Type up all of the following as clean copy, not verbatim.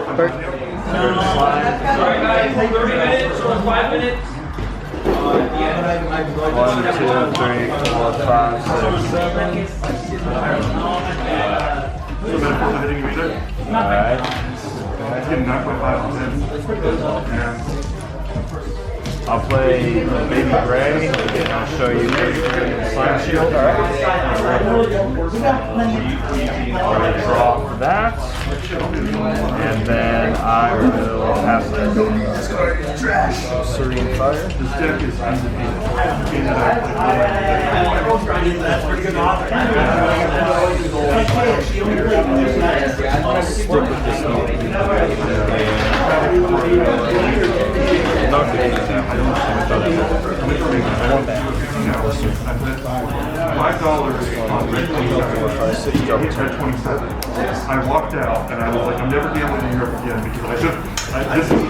Perfect. Sorry guys, 30 minutes or 5 minutes. 1, 2, 3, 4, 5, 6, 7. Alright. I'll play Baby Gray, and I'll show you Slime Shield. Alright. I'll draw for that. And then I will pass it. Serene Fire. This deck is undefeated. That's pretty good offer. I'll stick with this one. My dollar is on red 27. I walked out and I was like, I'm never gambling in Europe again because this is it.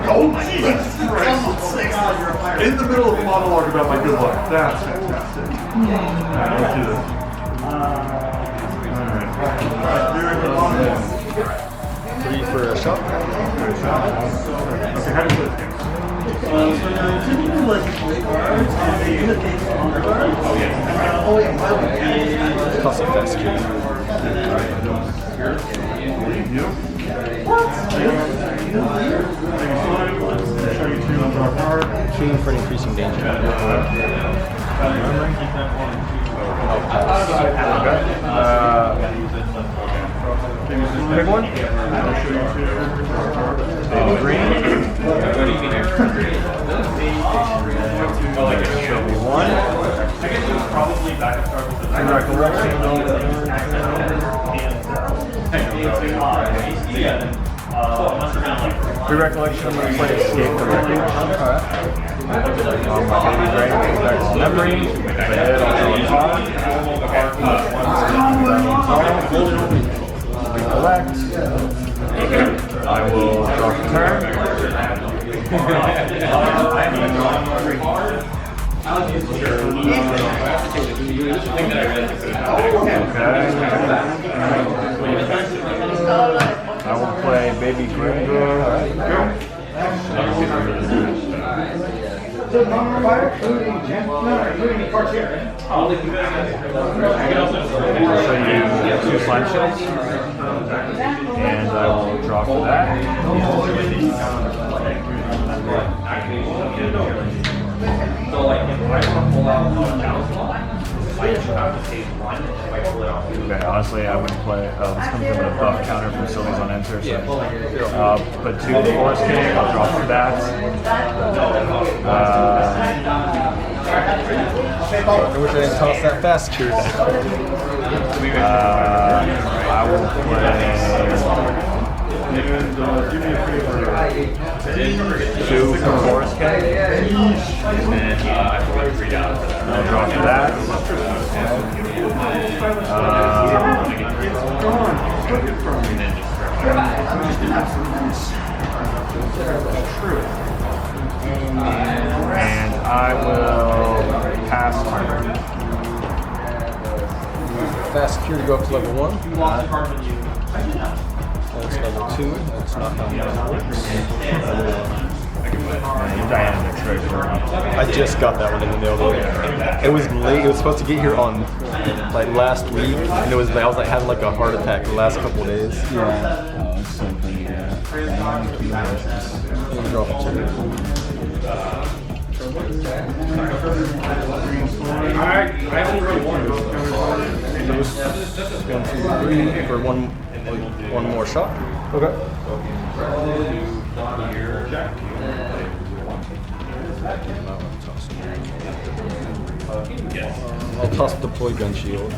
Oh Jesus Christ! In the middle of a monologue about my good luck. That's fantastic. Alright, let's do this. Alright. 3 for a shot. Okay, how do you play this game? Toss a fast cube. Keen for an increasing danger. Big one. Green. Show me one. Pre-recollection, I'm going to play Escape the Refuge. My Baby Gray goes back to memory. I'll draw a card. Recollect. I will draw a turn. I will play Baby Gray. So you 2 slime shells, and I will draw for that. Okay, honestly, I wouldn't play. This comes with a buff counter from Silvie's on enter. So, but 2 Forest King, I'll draw for that. I wish I didn't toss that fast cure. I will play 2 from Forest King. I'll draw for that. And I will pass turn. Fast cure to go up to level 1. That's level 2. That's not how that works. I just got that one in the mail though. It was late. It was supposed to get here on like last week, and it was I was like having like a heart attack the last couple of days. Yeah. Oh, it's so pretty. Drop it to I only wrote 1. 1, 2, 3 for one more shot. Okay. I'll toss deploy gun shield.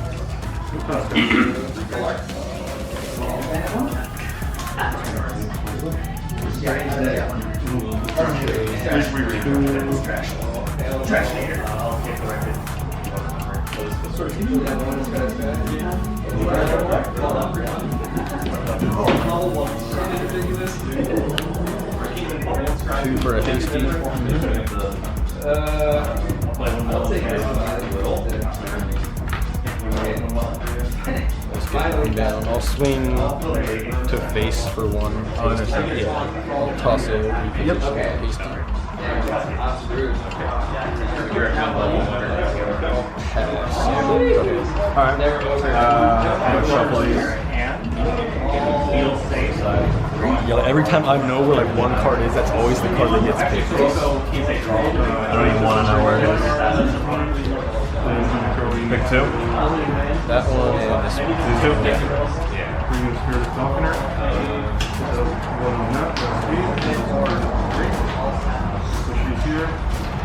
2 for a hasty. down. I'll swing to face for one. Oh, understood. Yeah. I'll toss a reposition. Hasty. Pass. Alright. I'm gonna shuffle these. Yeah, every time I know where like one card is, that's always the card that gets picked. I don't even want to know where it is. Pick two. That one and this one. These two? Yeah. Bring this here to Falconer. One on that, that's me. So she's here.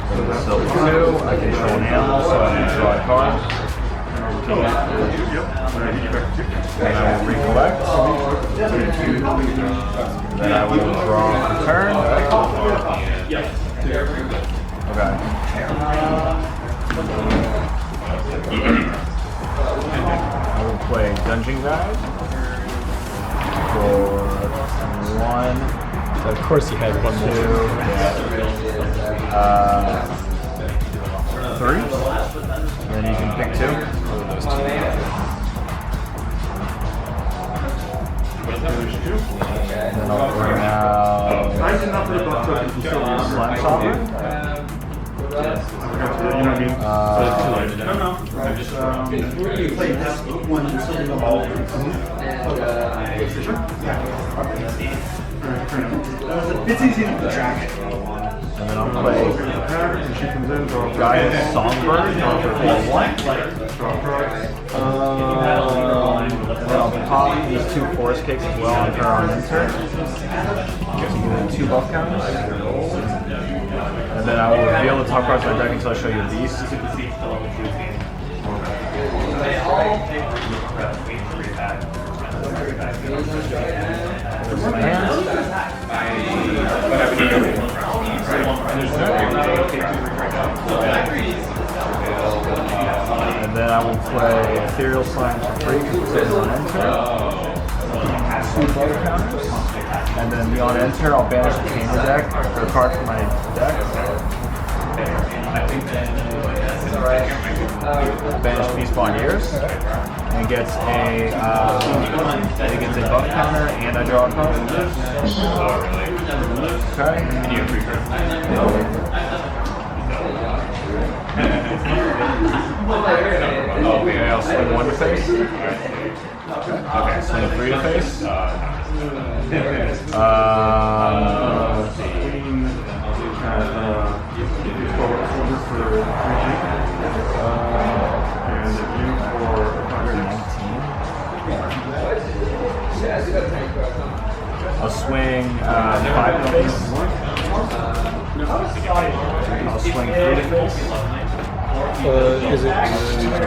So that's So two, I can show an animal, so I can draw a card. Yep. Then I will recollect. Then I will draw a turn. Okay. I will play Dungeon Guide for one. So of course you had one more. Three. Then you can pick two. Those two. Then I'll bring out Nice enough for the buff tokens to still Slime Sovereign. You know what I mean? It's easy to track. And then I'll play And she comes in, draw a Giant Songbird for one. draw a card. And then I'll pop these two forest cakes as well on her on enter. Two buff counters. And then I will reveal the top cards of my deck until I show you a beast. And then I will play Ethereal Slime for free because it says on enter. Two buff counters. And then beyond enter, I'll banish the Tamer deck, or a card from my deck. Banish Beastborn Ears. And it gets a buff counter and I draw a card. Okay. Okay, I'll swing one to face. Okay, swing three to face. I'll swing five to face. I'll swing three to face. Is it?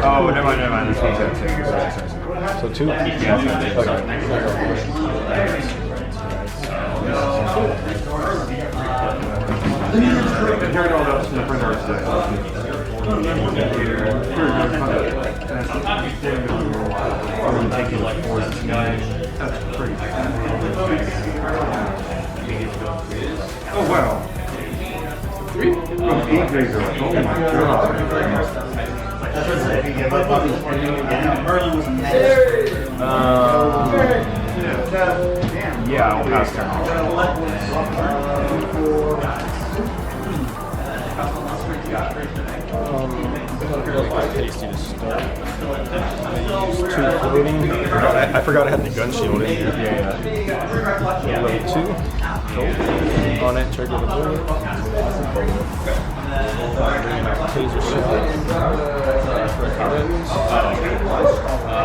Oh, never mind. This one's at two. Sorry. So two? Yeah, Carried all that to the printer today. Probably take you like 4 to 9. That's pretty. Oh wow. 3? Oh, EdgyGames. Oh my god. Merlin was amazing. Yeah, I'll pass turn. Tasty to start. Two floating. I forgot I had the gun shield in here. Yeah. Level 2. Cool. On it, trigger the bullet. Taser shot.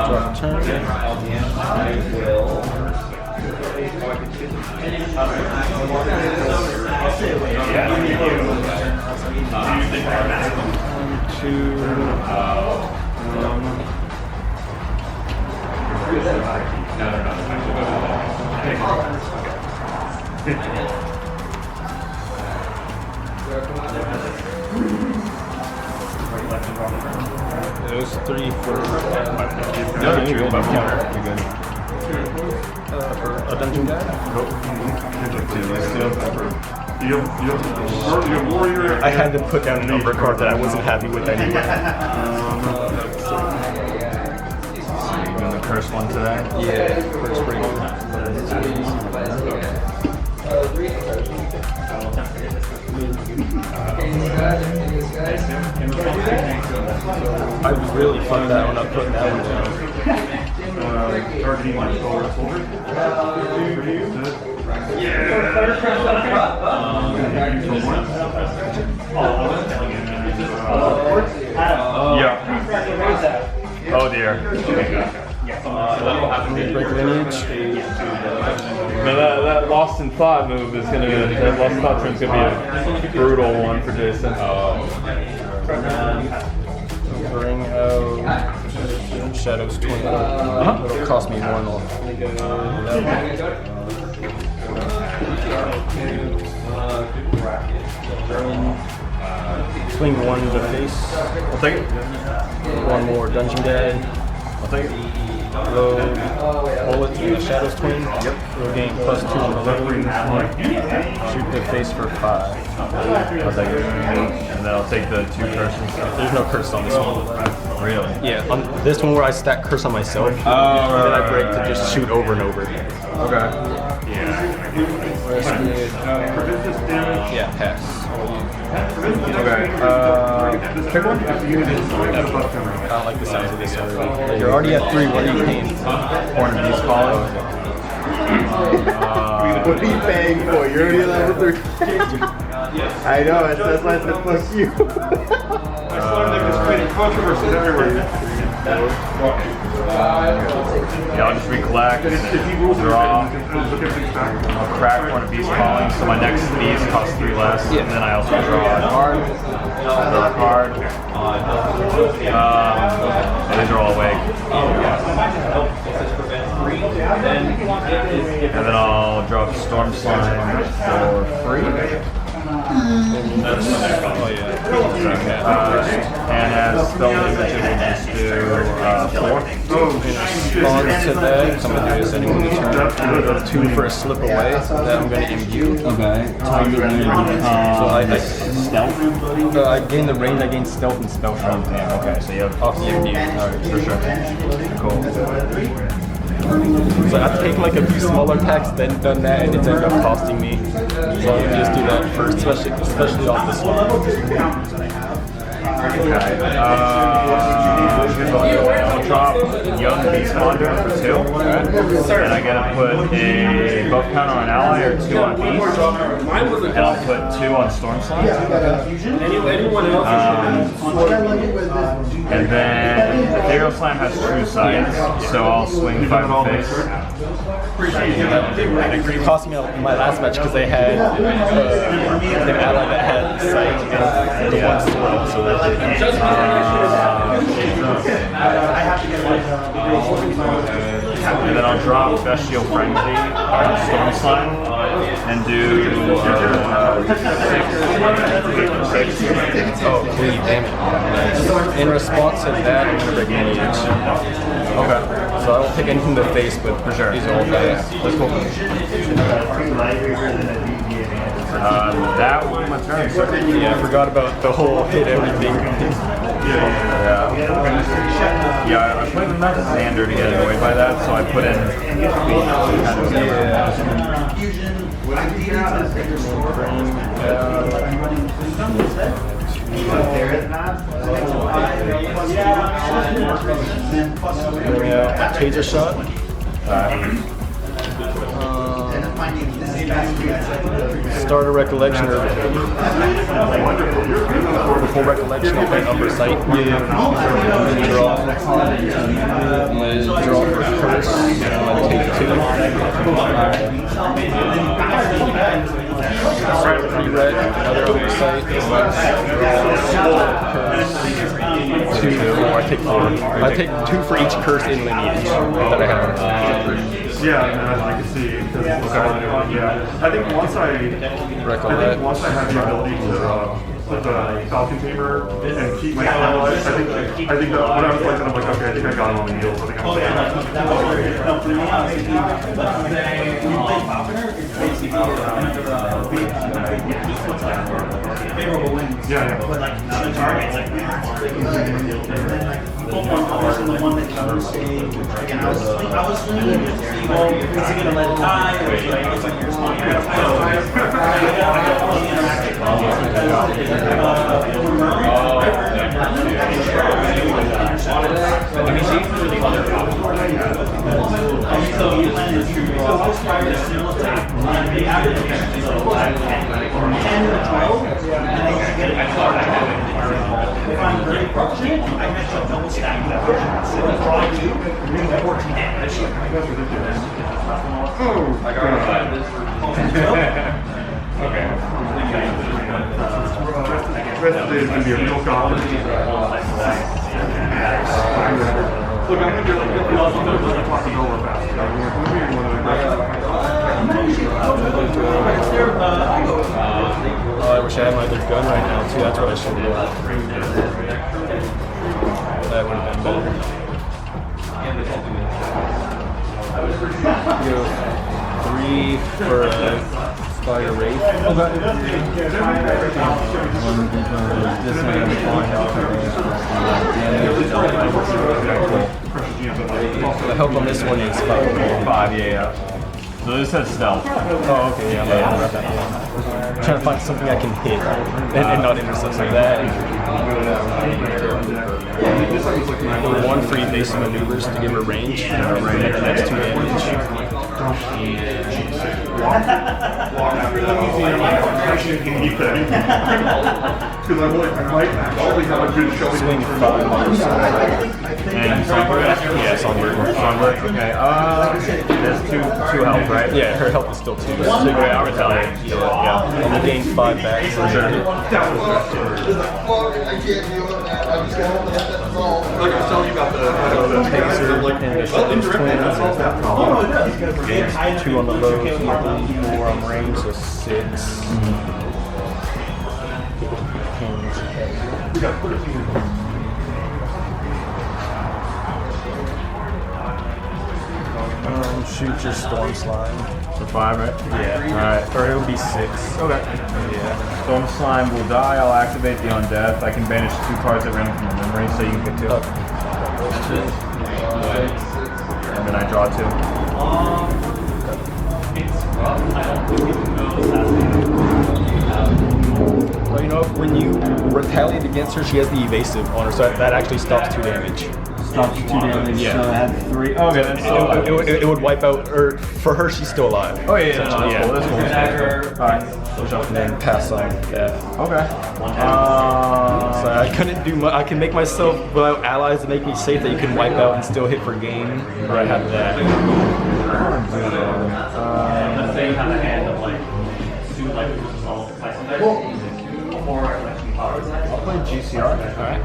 Drop turn. Those 3 for You're good. for a dungeon guy. You have warrior. I had to put down a number card that I wasn't happy with anyway. first one today? Yeah, first break. I really fucked that one up putting that one down. Targeting my shoulder. Yeah. Oh dear. Break lineage. Now that Lost in Thought move is gonna be that Lost in Thought turn's gonna be a brutal one for Jason. Bring out Shadow's Twin. It'll cost me 1 off. Swing 1 to the face. I'll take it. 1 more Dungeon Guy. I'll take it. Load bullet to Shadow's Twin. Yep. We'll gain +2 on the delivery. Shoot the face for 5. I'll take it. And then I'll take the 2 curses. There's no curse on this one. Really? Yeah, on this one where I stack curse on myself, and then I break to just shoot over and over. Okay. Yeah, pass. Okay. Pick one. I don't like the sounds of this already. You're already at 3, what are you paying? Horn of Beast calling. What are you paying for? You're already level 3. I know, that's why I said fuck you. Controversies everywhere. Yeah, I'll just recollect, draw, I'll crack Horn of Beast calling, so my next beast costs 3 less, and then I also draw a card. Draw a card. And these are all awake. And then I'll draw a Storm Slime for free. And as spell damage, it will just do 4. Response to that, I'm going to do this anyone turn. 2 for a slip away, that I'm going to imbue. Okay. Target So I stealth. I gain the range, I gain stealth and spell shot. Okay, so you have Off the imbue. Alright, for sure. Cool. So I've taken like a few smaller attacks, then done that, and it's ended up costing me. So I'm gonna just do that first, especially off this one. Okay. I'll drop Young Beast Wanderer for 2. And I gotta put a buff counter on ally or 2 on beast. And I'll put 2 on Storm Slime. And then Ethereal Slam has true sight, so I'll swing 5 in face. It cost me my last match because they had an ally that had sight and the one sword also that did. And then I'll drop Bestial Frenzy on Storm Slime and do 6. Oh, please, damn it. In response to that, I'm going to break lineage. Okay. So I won't take anything to the face, but For sure. these are all bad. That's cool. That was my turn. Yeah, I forgot about the whole hit everything. Yeah, I played enough Xander to get annoyed by that, so I put in Taser shot. Start a recollection or before recollection, I'll play upper sight. Draw. I'm gonna draw for curse. I'm gonna take 2. Pre-red, another upper sight. Curse. 2. I take 4. I take 2 for each curse in lineage that I have. Yeah, and as I can see, because yeah, I think once I have the ability to put the Falcon Tamer and keep my allies, I think that when I was like that, I'm like, okay, I think I got him on the heels. I think I'm I'm the one that comes to again, I was thinking, well, is he gonna let it die or is he gonna put your response? So I got all the interactive so you land is true. So this card is similar to the average so 10 to 12, and then you get a card. If I'm very fortunate, I catch a double stack. So draw 2, do 14 damage. I got this. Okay. The rest of the day is going to be a real goblin. Look, I'm going to talk to Noah fast. Oh, I wish I had my other gun right now too. That's what I should do. That would have been better. You know, 3 for a Spider Wraith. This one is The help on this one is 5. 5, yeah. So this has stealth. Oh, okay, yeah. I'm trying to find something I can hit and not intercept like that. 1 free basic maneuvers to give her range. And the next 2 damage. Walk after the museum, I should anything. Because I might actually have a good showing. Swing 5 And Songbird? Yeah, Songbird. Songbird, okay. There's 2 health, right? Yeah, her health is still 2. So Okay, I'll retaliate. yeah, and you gain 5 back for sure. I can't deal with that. I'm just gonna have to solve. Like I was telling you about the Taser and the Shotgun's twins. Gains 2 on the low, 4 on range, so 6. Shoot your Storm Slime. For 5, right? Yeah. Alright. Or it'll be 6. Okay. Yeah. Storm Slime will die. I'll activate the Undeath. I can banish 2 cards at random from the memory, so you can pick 2. And then I draw 2. Well, you know, when you retaliate against her, she has the evasive on her, so that actually stops 2 damage. stops 2 damage. Yeah. So I had 3. Okay, that's still It would wipe out, or for her, she's still alive. Oh yeah, no, that's cool. That's cool. Alright. And then pass on death. Okay. So I couldn't do much. I can make myself without allies to make me safe that you can wipe out and still hit for game. Or I have that. I'll play GCR. Alright.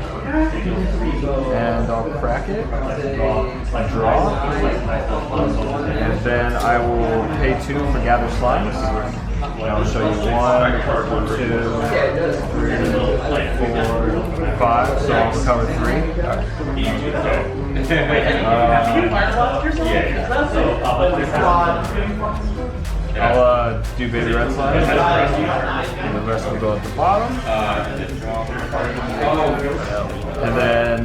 And I'll crack it. Draw. And then I will pay 2 for Gather Slimes. And I'll show you 1, 2, 3, 4, 5. So I'll recover 3. I'll do baby red slime, and the rest will go at the bottom. And then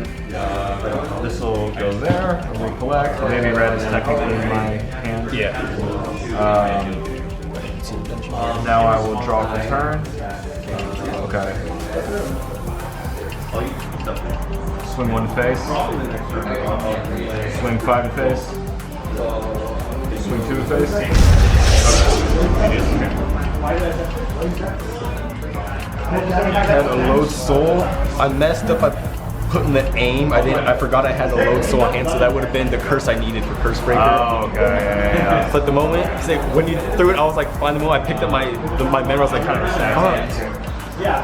this will go there, and we collect. Baby red is technically in my hand. Yeah. Now I will draw for turn. Okay. Swing 1 to face. Swing 5 to face. Swing 2 to face. Had a load soul. I messed up by putting the aim. I forgot I had a load soul on hand, so that would have been the curse I needed for Curse Breaker. Oh, okay. Yeah. But the moment, when you threw it, I was like, fine. The moment I picked up my memory, I was like,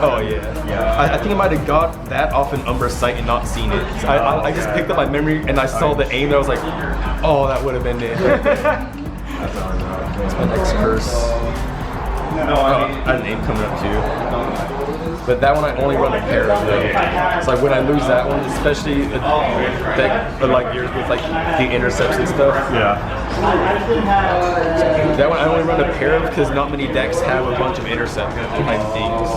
oh yeah. I think I might have got that off an Umbra site and not seen it. So I just picked up my memory and I saw the aim and I was like, oh, that would have been it. That's my next curse. I had an aim coming up too. But that one I only run a pair of though. So like when I lose that one, especially like yours with like the intercepts and stuff. Yeah. That one I only run a pair of because not many decks have a bunch of intercept behind things.